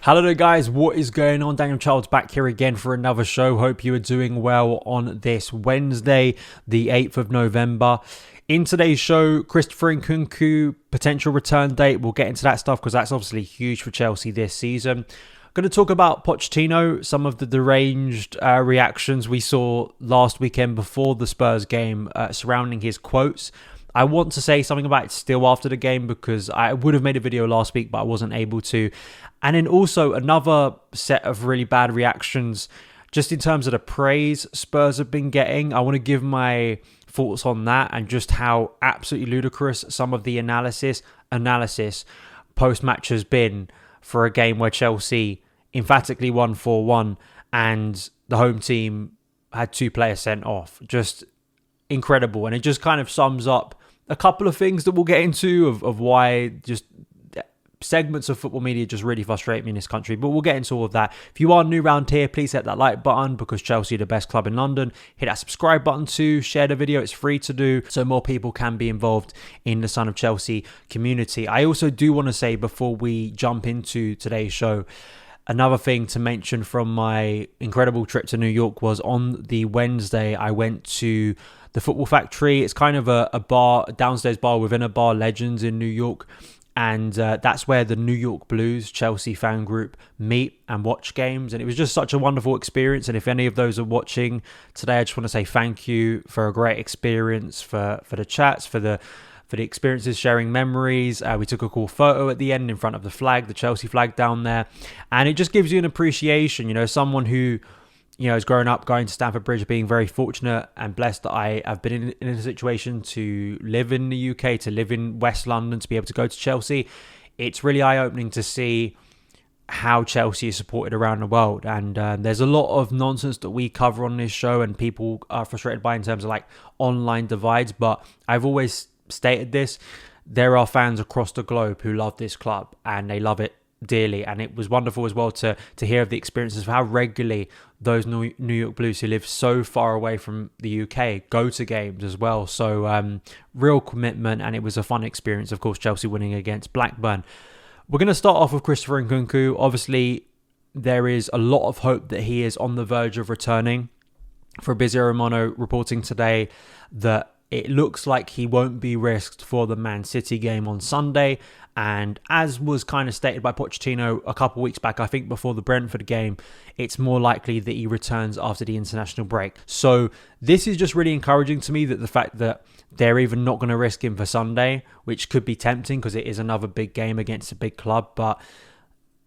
Hello there guys, what is going on? Daniel Childs back here again for another show. Hope you are doing well on this Wednesday, the 8th of November. In today's show, Christopher Nkunku, potential return date. We'll get into that stuff because that's obviously huge for Chelsea this season. Going to talk about Pochettino, some of the deranged reactions we saw last weekend before the Spurs game surrounding his quotes. I want to say something about it still after the game because I would have made a video last week, but I wasn't able to. And then also another set of really bad reactions just in terms of the praise Spurs have been getting. I want to give my thoughts on that and just how absolutely ludicrous some of the analysis post-match has been for a game where Chelsea emphatically won 4-1 and the home team had 2 players sent off. Just incredible. And it just kind of sums up a couple of things that we'll get into of why just segments of football media just really frustrate me in this country. But we'll get into all of that. If you are new around here, please hit that like button because Chelsea are the best club in London. Hit that subscribe button too. Share the video. It's free to do so more people can be involved in the Son of Chelsea community. I also do want to say before we jump into today's show, another thing to mention from my incredible trip to New York was on the Wednesday, I went to the Football Factory. It's kind of a bar, a downstairs bar within a bar, Legends in New York. And that's where the New York Blues Chelsea fan group meet and watch games. And it was just such a wonderful experience. And if any of those are watching today, I just want to say thank you for a great experience, for the chats, for the experiences, sharing memories. We took a cool photo at the end in front of the flag, the Chelsea flag down there. And it just gives you an appreciation, someone who, has grown up going to Stamford Bridge, being very fortunate and blessed that I have been in a situation to live in the UK, to live in West London, to be able to go to Chelsea. It's really eye-opening to see how Chelsea is supported around the world. And there's a lot of nonsense that we cover on this show and people are frustrated by in terms of like online divides. But I've always stated this, there are fans across the globe who love this club and they love it dearly. And it was wonderful as well to hear of the experiences of how regularly those New York Blues who live so far away from the UK go to games as well. So real commitment, and it was a fun experience. Of course, Chelsea winning against Blackburn. We're going to start off with Christopher Nkunku. Obviously, there is a lot of hope that he is on the verge of returning. Fabrizio Romano reporting today that it looks like he won't be risked for the Man City game on Sunday. And as was kind of stated by Pochettino a couple of weeks back, I think before the Brentford game, it's more likely that he returns after the international break. So this is just really encouraging to me, that the fact that they're even not going to risk him for Sunday, which could be tempting because it is another big game against a big club. But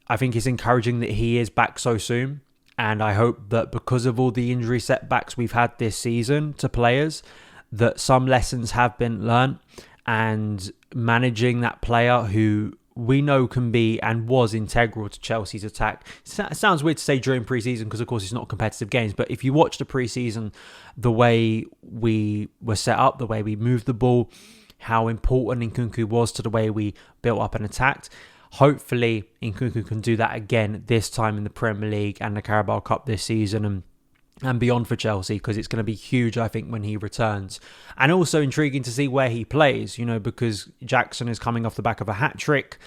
I think it's encouraging that he is back so soon. And I hope that because of all the injury setbacks we've had this season to players, that some lessons have been learnt, and managing that player who we know can be and was integral to Chelsea's attack. It sounds weird to say during pre-season because, of course, it's not competitive games. But if you watch the pre-season, the way we were set up, the way we moved the ball, how important Nkunku was to the way we built up and attacked, hopefully Nkunku can do that again this time in the Premier League and the Carabao Cup this season and beyond for Chelsea, because it's going to be huge, I think, when he returns. And also intriguing to see where he plays, because Jackson is coming off the back of a hat-trick.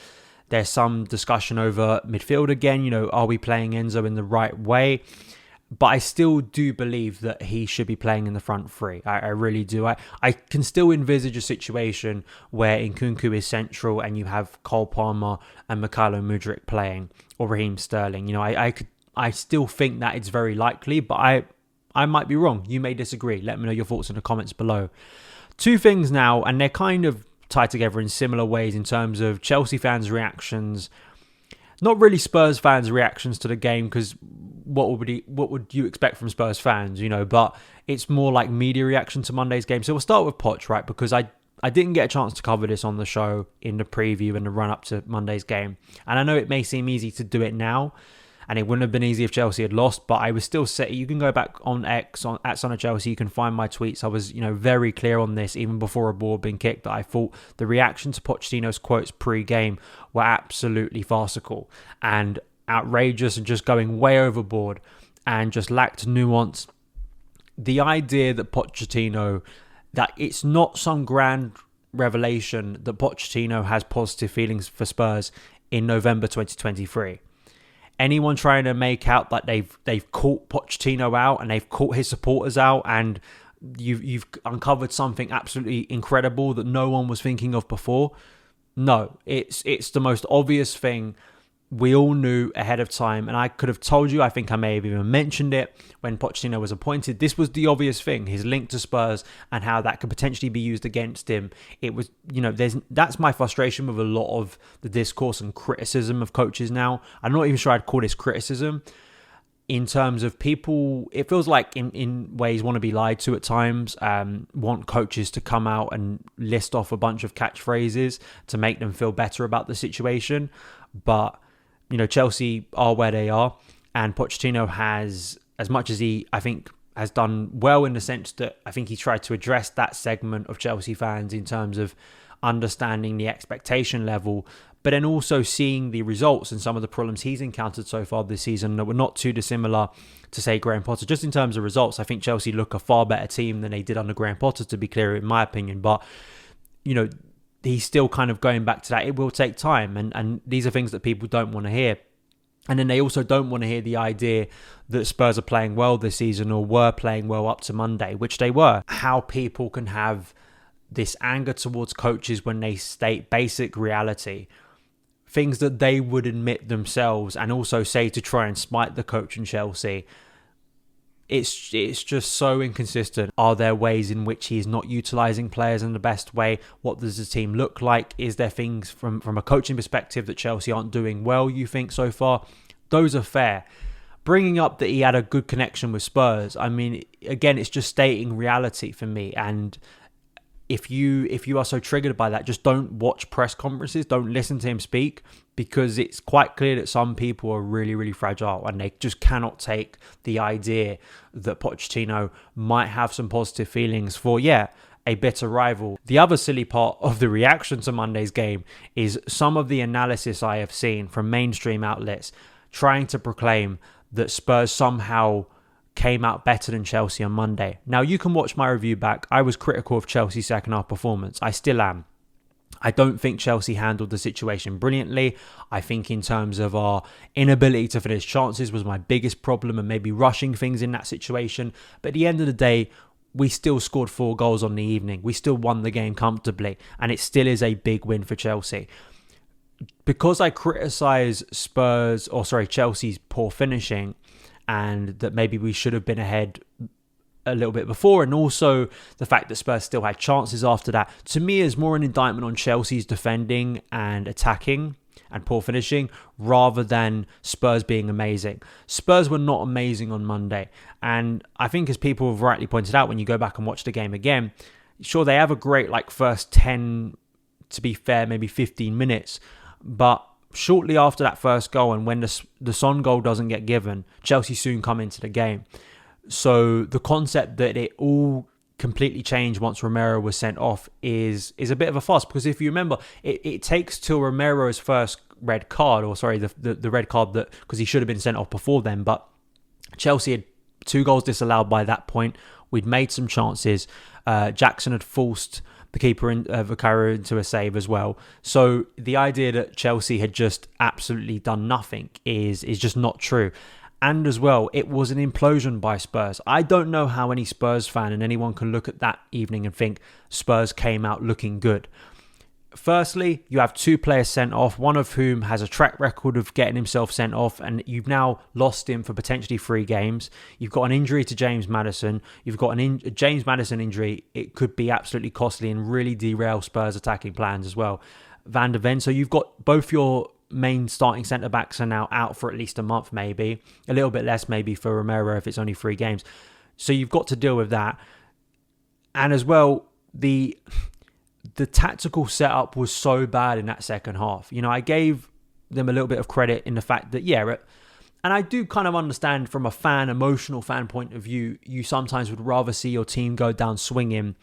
There's some discussion over midfield again, are we playing Enzo in the right way? But I still do believe that he should be playing in the front three. I really do. I can still envisage a situation where Nkunku is central and you have Cole Palmer and Mykhailo Mudryk playing, or Raheem Sterling. I still think that it's very likely, but I might be wrong. You may disagree. Let me know your thoughts in the comments below. 2 things now, and they're kind of tied together in similar ways in terms of Chelsea fans' reactions. Not really Spurs fans' reactions to the game, because what would you expect from Spurs fans, but it's more like media reaction to Monday's game. So we'll start with Poch, right? Because I didn't get a chance to cover this on the show in the preview and the run-up to Monday's game. And I know it may seem easy to do it now, and it wouldn't have been easy if Chelsea had lost, but I was still set. You can go back on X, at SonOfChelsea, you can find my tweets. I was, very clear on this, even before a ball had been kicked, that I thought the reaction to Pochettino's quotes pre-game were absolutely farcical and outrageous and just going way overboard and just lacked nuance. The idea that Pochettino, that it's not some grand revelation that Pochettino has positive feelings for Spurs in November 2023. anyone trying to make out that they've caught Pochettino out and they've caught his supporters out and you've uncovered something absolutely incredible that no one was thinking of before. No, it's the most obvious thing. We all knew ahead of time, and I could have told you, I think I may have even mentioned it when Pochettino was appointed. This was the obvious thing, his link to Spurs and how that could potentially be used against him. It was, that's my frustration with a lot of the discourse and criticism of coaches now. I'm not even sure I'd call this criticism. In terms of people, it feels like in ways want to be lied to at times, want coaches to come out and list off a bunch of catchphrases to make them feel better about the situation. But Chelsea are where they are, and Pochettino has, as much as he, I think, has done well in the sense that I think he tried to address that segment of Chelsea fans in terms of understanding the expectation level, but then also seeing the results and some of the problems he's encountered so far this season that were not too dissimilar to, say, Graham Potter. Just in terms of results, I think Chelsea look a far better team than they did under Graham Potter, to be clear, in my opinion. But, he's still kind of going back to that. It will take time. And these are things that people don't want to hear. And then they also don't want to hear the idea that Spurs are playing well this season or were playing well up to Monday, which they were. How people can have this anger towards coaches when they state basic reality, things that they would admit themselves and also say to try and smite the coach in Chelsea. It's just so inconsistent. Are there ways in which he's not utilising players in the best way? What does the team look like? Is there things from a coaching perspective that Chelsea aren't doing well, you think, so far? Those are fair. Bringing up that he had a good connection with Spurs, I mean, again, it's just stating reality for me. And if you are so triggered by that, just don't watch press conferences, don't listen to him speak, because it's quite clear that some people are really, really fragile and they just cannot take the idea that Pochettino might have some positive feelings for, a bitter rival. The other silly part of the reaction to Monday's game is some of the analysis I have seen from mainstream outlets trying to proclaim that Spurs somehow came out better than Chelsea on Monday. Now, you can watch my review back. I was critical of Chelsea's second half performance. I still am. I don't think Chelsea handled the situation brilliantly. I think in terms of our inability to finish chances was my biggest problem, and maybe rushing things in that situation. But at the end of the day, we still scored 4 goals on the evening. We still won the game comfortably, and it still is a big win for Chelsea. Because I criticise Chelsea's poor finishing, and that maybe we should have been ahead a little bit before, and also the fact that Spurs still had chances after that, to me is more an indictment on Chelsea's defending and attacking and poor finishing rather than Spurs being amazing. Spurs were not amazing on Monday, and I think, as people have rightly pointed out, when you go back and watch the game again, sure, they have a great first 10, to be fair, maybe 15 minutes, but shortly after that first goal, and when the Son goal doesn't get given, Chelsea soon come into the game. So the concept that it all completely changed once Romero was sent off is a bit of a fuss, because if you remember, it takes till Romero's first red card, the red card, that because he should have been sent off before then, but Chelsea had 2 goals disallowed by that point. We'd made some chances. Jackson had forced the keeper Vicario into a save as well. So the idea that Chelsea had just absolutely done nothing is just not true. And as well, it was an implosion by Spurs. I don't know how any Spurs fan and anyone can look at that evening and think Spurs came out looking good. Firstly, you have 2 players sent off, one of whom has a track record of getting himself sent off, and you've now lost him for potentially 3 games. You've got an injury to James Maddison. You've got a James Maddison injury. It could be absolutely costly and really derail Spurs' attacking plans as well. Van der Ven. So you've got both your main starting centre-backs are now out for at least a month, maybe. A little bit less maybe for Romero if it's only 3 games. So you've got to deal with that. And as well, the tactical setup was so bad in that second half. I gave them a little bit of credit in the fact that, and I do kind of understand from a emotional fan point of view, you sometimes would rather see your team go down swinging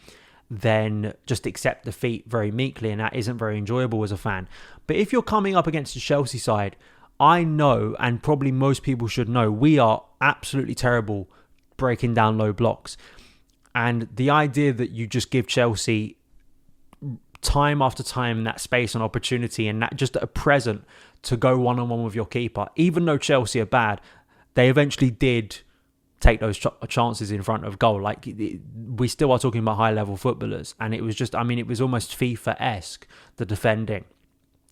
than just accept defeat very meekly, and that isn't very enjoyable as a fan. But if you're coming up against the Chelsea side, I know, and probably most people should know, we are absolutely terrible breaking down low blocks. And the idea that you just give Chelsea time after time that space and opportunity and that just a present to go one-on-one with your keeper. Even though Chelsea are bad, they eventually did take those chances in front of goal. Like, we still are talking about high-level footballers, and it was just, I mean, it was almost FIFA-esque, the defending.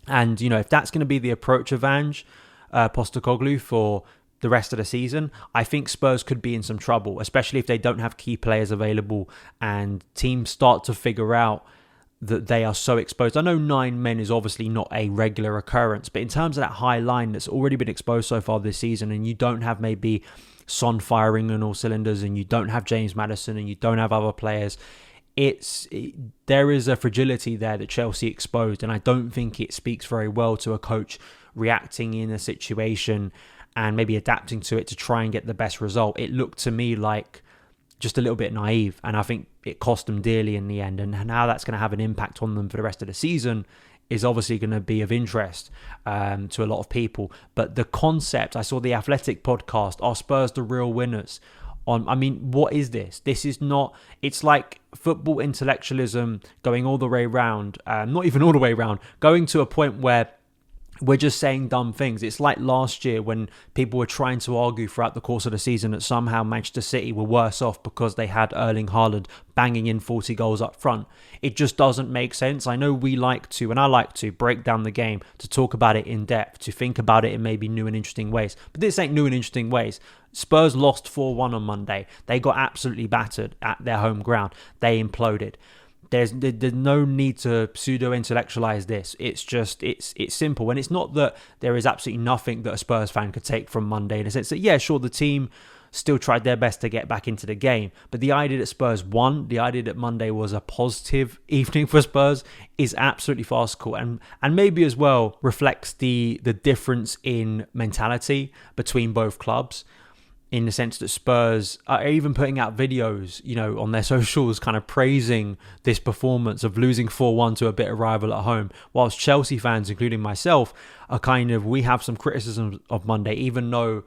And, you know, if that's going to be the approach of Ange Postecoglou for the rest of the season, I think Spurs could be in some trouble, especially if they don't have key players available and teams start to figure out that they are so exposed. I know 9 men is obviously not a regular occurrence, but in terms of that high line that's already been exposed so far this season, and you don't have maybe Son firing on all cylinders, and you don't have James Maddison, and you don't have other players, there is a fragility there that Chelsea exposed, and I don't think it speaks very well to a coach reacting in a situation and maybe adapting to it to try and get the best result. It looked to me like just a little bit naive, and I think it cost them dearly in the end. And how that's going to have an impact on them for the rest of the season is obviously going to be of interest to a lot of people. But the concept, I saw the Athletic podcast, are Spurs the real winners? I mean, what is this? This is not, it's like football intellectualism going all the way around, not even all the way around, going to a point where we're just saying dumb things. It's like last year when people were trying to argue throughout the course of the season that somehow Manchester City were worse off because they had Erling Haaland banging in 40 goals up front. It just doesn't make sense. I know we like to, and I like to, break down the game, to talk about it in depth, to think about it in maybe new and interesting ways. But this ain't new and interesting ways. Spurs lost 4-1 on Monday. They got absolutely battered at their home ground. They imploded. There's no need to pseudo-intellectualize this. It's just, it's simple. And it's not that there is absolutely nothing that a Spurs fan could take from Monday in a sense that, yeah, sure, the team still tried their best to get back into the game. But the idea that Spurs won, the idea that Monday was a positive evening for Spurs is absolutely farcical. And maybe as well reflects the difference in mentality between both clubs, in the sense that Spurs are even putting out videos, you know, on their socials kind of praising this performance of losing 4-1 to a bitter rival at home, whilst Chelsea fans, including myself, are kind of, we have some criticism of Monday, even though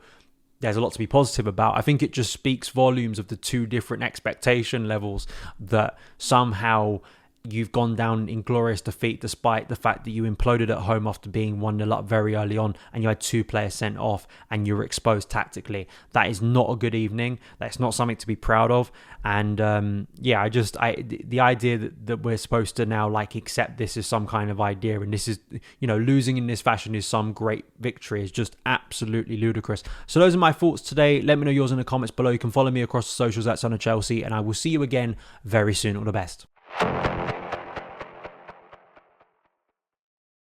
there's a lot to be positive about. I think it just speaks volumes of the two different expectation levels, that somehow you've gone down in glorious defeat despite the fact that you imploded at home after being 1-0 up very early on, and you had 2 players sent off and you were exposed tactically. That is not a good evening. That's not something to be proud of. And the idea that we're supposed to now like accept this as some kind of idea, and this is, you know, losing in this fashion is some great victory, is just absolutely ludicrous. So those are my thoughts today. Let me know yours in the comments below. You can follow me across the socials at SonOfChelsea, and I will see you again very soon. All the best.